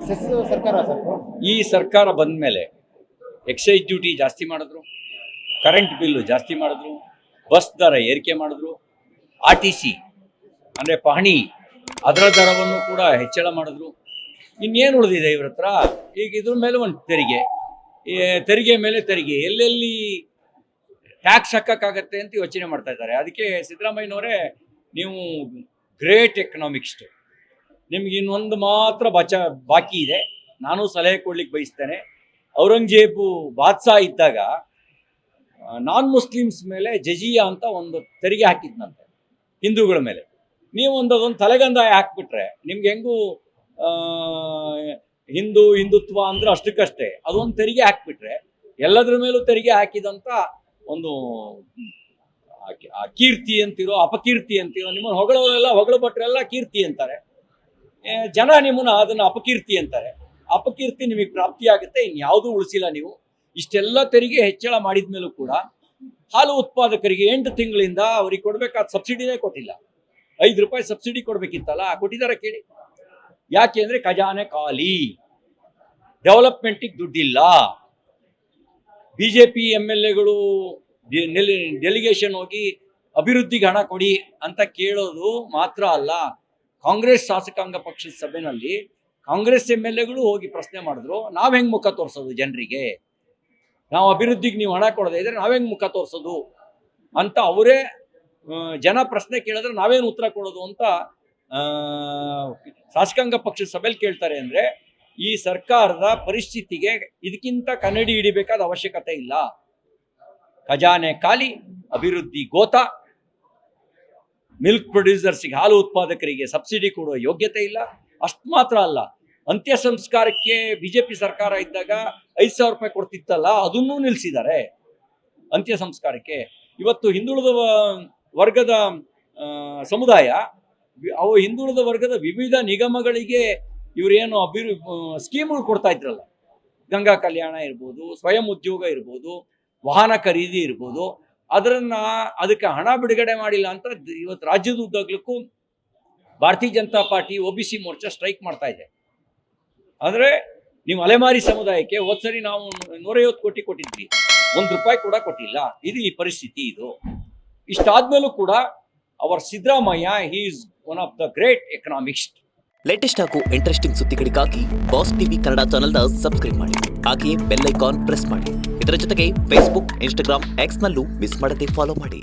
Cess ಸರ್ಕಾರ sir. ಈ ಸರ್ಕಾರ ಬಂದ ಮೇಲೆ ಎಕ್ಸೈಸ್ ಡ್ಯೂಟಿ ಜಾಸ್ತಿ ಮಾಡಿದ್ರು, ಕರೆಂಟ್ ಬಿಲ್ಲು ಜಾಸ್ತಿ ಮಾಡಿದ್ರು, ಬಸ್ ದರ ಏರಿಕೆ ಮಾಡಿದ್ರು, RTC ಅಂದರೆ ಪಹಣಿ ಅದರ ದರವನ್ನು ಕೂಡ ಹೆಚ್ಚಳ ಮಾಡಿದ್ರು. ಇನ್ನೇನು ಉಳಿದಿದೆ ಇವ್ರ ಹತ್ರ? ಈಗ ಇದ್ರ ಮೇಲೆ ಒಂದು ತೆರಿಗೆ, ತೆರಿಗೆ ಮೇಲೆ ತೆರಿಗೆ, ಎಲ್ಲೆಲ್ಲಿ ಟ್ಯಾಕ್ಸ್ ಹಾಕಕ್ಕಾಗತ್ತೆ ಅಂತ ಯೋಚನೆ ಮಾಡ್ತಾ ಇದ್ದಾರೆ. ಅದಕ್ಕೆ ಸಿದ್ದರಾಮಯ್ಯನವರೇ, ನೀವು ಗ್ರೇಟ್ ಎಕನಾಮಿಕ್ಸ್ಟ್, ನಿಮ್ಗೆ ಇನ್ನೊಂದು ಮಾತ್ರ ಬಾಕಿ ಇದೆ. ನಾನು ಸಲಹೆ ಕೊಡ್ಲಿಕ್ಕೆ ಬಯಸ್ತೇನೆ. ಔರಂಗಜೇಬು ಬಾದ್ಶಾ ಇದ್ದಾಗ ನಾನ್ ಮುಸ್ಲಿಮ್ಸ್ ಮೇಲೆ ಜಜಿಯಾ ಅಂತ ಒಂದು ತೆರಿಗೆ ಹಾಕಿದ್ನಂತೆ, ಹಿಂದೂಗಳ ಮೇಲೆ. ನೀವು ಅದೊಂದು ತಲೆಗಂದಾಯ ಹಾಕ್ಬಿಟ್ರೆ ನಿಮ್ಗೆ ಹೆಂಗೂ ಹಿಂದುತ್ವ ಅಂದ್ರೆ ಅಷ್ಟಕ್ಕಷ್ಟೇ. ಅದೊಂದು ತೆರಿಗೆ ಹಾಕ್ಬಿಟ್ರೆ ಎಲ್ಲದ್ರ ಮೇಲೂ ತೆರಿಗೆ ಹಾಕಿದಂತ ಒಂದು ಕೀರ್ತಿ ಅಂತಿರೋ ಅಪಕೀರ್ತಿ ಅಂತಿರೋ, ನಿಮ್ಮನ್ನು ಹೊಗಳೋರೆಲ್ಲ ಹೊಗಳಪಟ್ರೆಲ್ಲ ಕೀರ್ತಿ ಅಂತಾರೆ, ಜನ ನಿಮ್ಮನ್ನ ಅದನ್ನ ಅಪಕೀರ್ತಿ ಅಂತಾರೆ. ಅಪಕೀರ್ತಿ ನಿಮಗೆ ಪ್ರಾಪ್ತಿಯಾಗುತ್ತೆ, ಇನ್ಯಾವುದೂ ಉಳಿಸಿಲ್ಲ ನೀವು. ಇಷ್ಟೆಲ್ಲ ತೆರಿಗೆ ಹೆಚ್ಚಳ ಮಾಡಿದ ಮೇಲೂ ಕೂಡ ಹಾಲು ಉತ್ಪಾದಕರಿಗೆ 8 ತಿಂಗಳಿಂದ ಅವ್ರಿಗೆ ಕೊಡ್ಬೇಕಾದ ಸಬ್ಸಿಡಿನೇ ಕೊಟ್ಟಿಲ್ಲ. 5 ರೂಪಾಯಿ ಸಬ್ಸಿಡಿ ಕೊಡ್ಬೇಕಿತ್ತಲ್ಲ, ಕೊಟ್ಟಿದ್ದಾರೆ ಕೇಳಿ. ಯಾಕೆ ಅಂದ್ರೆ ಖಜಾನೆ ಖಾಲಿ, ಡೆವಲಪ್ಮೆಂಟಿಗೆ ದುಡ್ಡಿಲ್ಲ. BJP MLAಗಳು ಡೆಲಿಗೇಷನ್ ಹೋಗಿ ಅಭಿವೃದ್ಧಿಗೆ ಹಣ ಕೊಡಿ ಅಂತ ಕೇಳೋದು ಮಾತ್ರ ಅಲ್ಲ, ಕಾಂಗ್ರೆಸ್ ಶಾಸಕಾಂಗ ಪಕ್ಷದ ಸಭೆಯಲ್ಲಿ ಕಾಂಗ್ರೆಸ್ MLAಗಳು ಹೋಗಿ ಪ್ರಶ್ನೆ ಮಾಡಿದ್ರು, ನಾವ್ ಹೆಂಗ್ ಮುಖ ತೋರಿಸೋದು ಜನರಿಗೆ? ನಾವು ಅಭಿವೃದ್ಧಿಗೆ ನೀವು ಹಣ ಕೊಡದೇ ಇದ್ರೆ ನಾವೆಂಗ್ ಮುಖ ತೋರಿಸೋದು ಅಂತ ಅವರೇ ಜನ ಪ್ರಶ್ನೆ ಕೇಳಿದ್ರೆ ನಾವೇನು ಉತ್ತರ ಕೊಡೋದು ಅಂತ ಶಾಸಕಾಂಗ ಪಕ್ಷದ ಸಭೆಯಲ್ಲಿ ಕೇಳ್ತಾರೆ. ಅಂದ್ರೆ ಈ ಸರ್ಕಾರದ ಪರಿಸ್ಥಿತಿಗೆ ಇದಕ್ಕಿಂತ ಕನ್ನಡಿ ಹಿಡಿಬೇಕಾದ ಅವಶ್ಯಕತೆ ಇಲ್ಲ. ಖಜಾನೆ ಖಾಲಿ, ಅಭಿವೃದ್ಧಿ ಗೋತ, ಮಿಲ್ಕ್ ಪ್ರೊಡ್ಯೂಸರ್ಸ್ಗೆ, ಹಾಲು ಉತ್ಪಾದಕರಿಗೆ ಸಬ್ಸಿಡಿ ಕೊಡುವ ಯೋಗ್ಯತೆ ಇಲ್ಲ. ಅಷ್ಟು ಮಾತ್ರ ಅಲ್ಲ, ಅಂತ್ಯ ಸಂಸ್ಕಾರಕ್ಕೆ BJP ಸರ್ಕಾರ ಇದ್ದಾಗ 5,000 ರೂಪಾಯಿ ಕೊಡ್ತಿತ್ತಲ್ಲ, ಅದನ್ನೂ ನಿಲ್ಲಿಸಿದ್ದಾರೆ ಅಂತ್ಯ ಸಂಸ್ಕಾರಕ್ಕೆ. ಇವತ್ತು ಹಿಂದುಳಿದ ವರ್ಗದ ಸಮುದಾಯ, ಅವು ಹಿಂದುಳಿದ ವರ್ಗದ ವಿವಿಧ ನಿಗಮಗಳಿಗೆ ಇವರೇನು ಸ್ಕೀಮ್ಗಳು ಕೊಡ್ತಾ ಇದ್ರಲ್ಲ, ಗಂಗಾ ಕಲ್ಯಾಣ ಇರ್ಬೋದು, ಸ್ವಯಂ ಉದ್ಯೋಗ ಇರ್ಬೋದು, ವಾಹನ ಖರೀದಿ ಇರ್ಬೋದು, ಅದಕ್ಕೆ ಹಣ ಬಿಡುಗಡೆ ಮಾಡಿಲ್ಲ ಅಂತ ಇವತ್ತು ರಾಜ್ಯದ ಉದ್ದಗಲಕ್ಕೂ ಭಾರತೀಯ Janata party OBC Morcha strike ಮಾಡ್ತಾ ಇದೆ. ಆದರೆ ನೀವು ಅಲೆಮಾರಿ ಸಮುದಾಯಕ್ಕೆ ಹೋದ್ಸರಿ ನಾವು 150 ಕೋಟಿ ಕೊಟ್ಟಿದ್ವಿ, 1 ರೂಪಾಯಿ ಕೂಡ ಕೊಟ್ಟಿಲ್ಲ. ಇದು ಈ ಪರಿಸ್ಥಿತಿ. ಇದು ಇಷ್ಟಾದ್ಮೇಲೂ ಕೂಡ ಅವರ್ Siddaramaiah, he is one of the great economist. Latest ಹಾಗೂ ಇಂಟ್ರೆಸ್ಟಿಂಗ್ ಸುದ್ದಿಗಳಿಗಾಗಿ ಬಾಸ್ ಟಿವಿ ಕನ್ನಡ ಚಾನೆಲ್ನ ಸಬ್ಸ್ಕ್ರೈಬ್ ಮಾಡಿ, ಹಾಗೆಯೇ ಬೆಲ್ ಐಕಾನ್ ಪ್ರೆಸ್ ಮಾಡಿ. ಇದರ ಜೊತೆಗೆ Facebook, Instagram, X ನಲ್ಲೂ ಮಿಸ್ ಮಾಡದೆ ಫಾಲೋ ಮಾಡಿ.